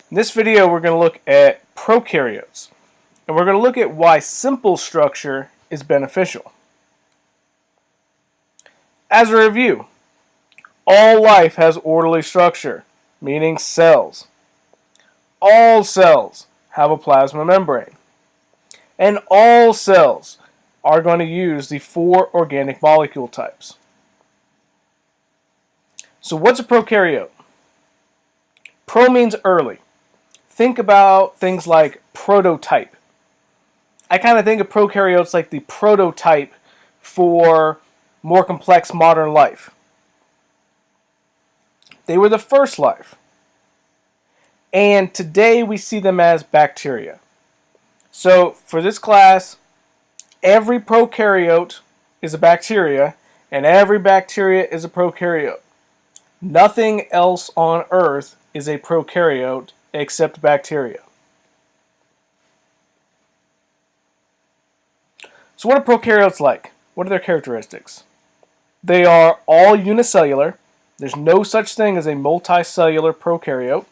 In this video, we're going to look at prokaryotes, and we're going to look at why simple structure is beneficial. As a review, all life has orderly structure, meaning cells. All cells have a plasma membrane, and all cells are going to use the 4 organic molecule types. So what's a prokaryote? Pro means early. Think about things like prototype. I kind of think of prokaryotes like the prototype for more complex modern life. They were the first life. And today we see them as bacteria. So for this class, every prokaryote is a bacteria, and every bacteria is a prokaryote. Nothing else on Earth is a prokaryote except bacteria. So what are prokaryotes like? What are their characteristics? They are all unicellular. There's no such thing as a multicellular prokaryote.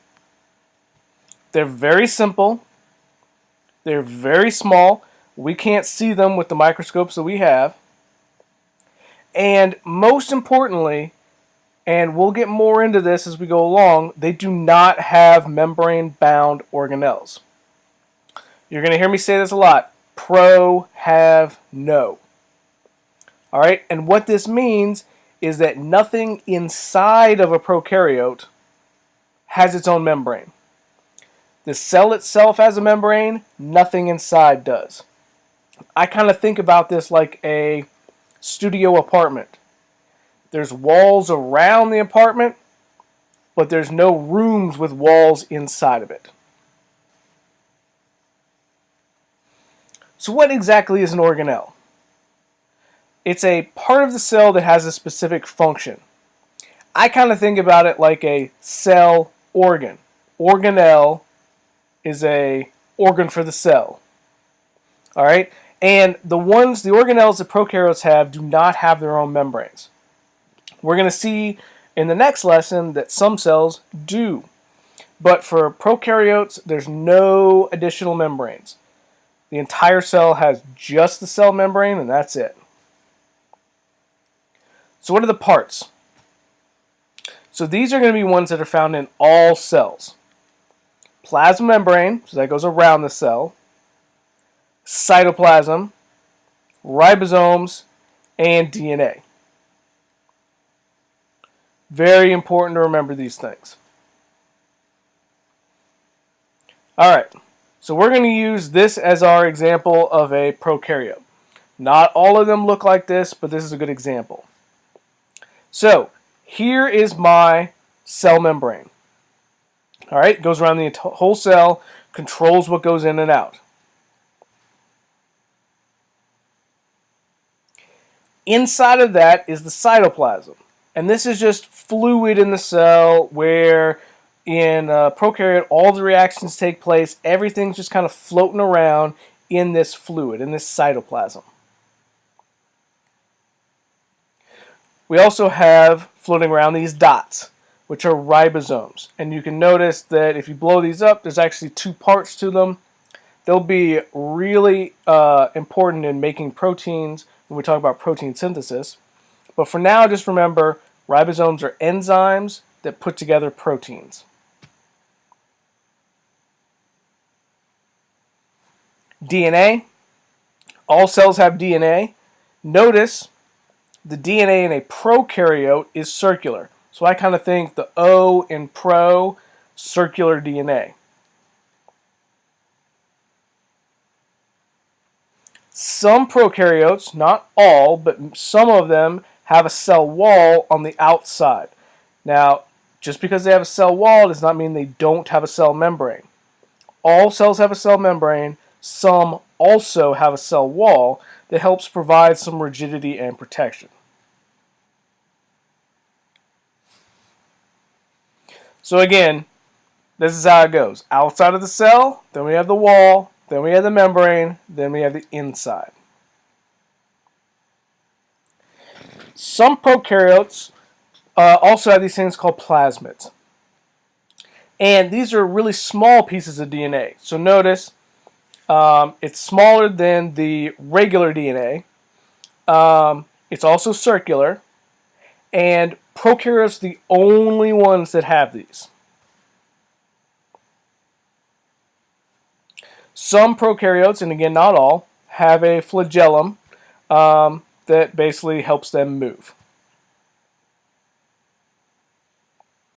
They're very simple. They're very small. We can't see them with the microscopes that we have. And most importantly, and we'll get more into this as we go along, they do not have membrane-bound organelles. You're going to hear me say this a lot. Pro, have, no. Alright, and what this means is that nothing inside of a prokaryote has its own membrane. The cell itself has a membrane, nothing inside does. I kind of think about this like a studio apartment. There's walls around the apartment, but there's no rooms with walls inside of it. So what exactly is an organelle? It's a part of the cell that has a specific function. I kind of think about it like a cell organ. Organelle is a organ for the cell. All right? And the organelles that prokaryotes have do not have their own membranes. We're going to see in the next lesson that some cells do. But for prokaryotes, there's no additional membranes. The entire cell has just the cell membrane, and that's it. So what are the parts? So these are going to be ones that are found in all cells. Plasma membrane, so that goes around the cell. Cytoplasm, ribosomes, and DNA. Very important to remember these things. Alright, so we're going to use this as our example of a prokaryote. Not all of them look like this, but this is a good example. So, here is my cell membrane. Alright, it goes around the whole cell, controls what goes in and out. Inside of that is the cytoplasm. And this is just fluid in the cell where in a prokaryote all the reactions take place. Everything's just kind of floating around in this fluid, in this cytoplasm. We also have floating around these dots, which are ribosomes. And you can notice that if you blow these up, there's actually 2 parts to them. They'll be really important in making proteins when we talk about protein synthesis. But for now, just remember, ribosomes are enzymes that put together proteins. DNA. All cells have DNA. Notice the DNA in a prokaryote is circular. So I kind of think the O in pro, circular DNA. Some prokaryotes, not all, but some of them have a cell wall on the outside. Now, just because they have a cell wall does not mean they don't have a cell membrane. All cells have a cell membrane. Some also have a cell wall that helps provide some rigidity and protection. So again, this is how it goes. Outside of the cell, then we have the wall, then we have the membrane, then we have the inside. Some prokaryotes also have these things called plasmids. And these are really small pieces of DNA. So notice it's smaller than the regular DNA. It's also circular. And prokaryotes are the only ones that have these. Some prokaryotes, and again not all, have a flagellum that basically helps them move.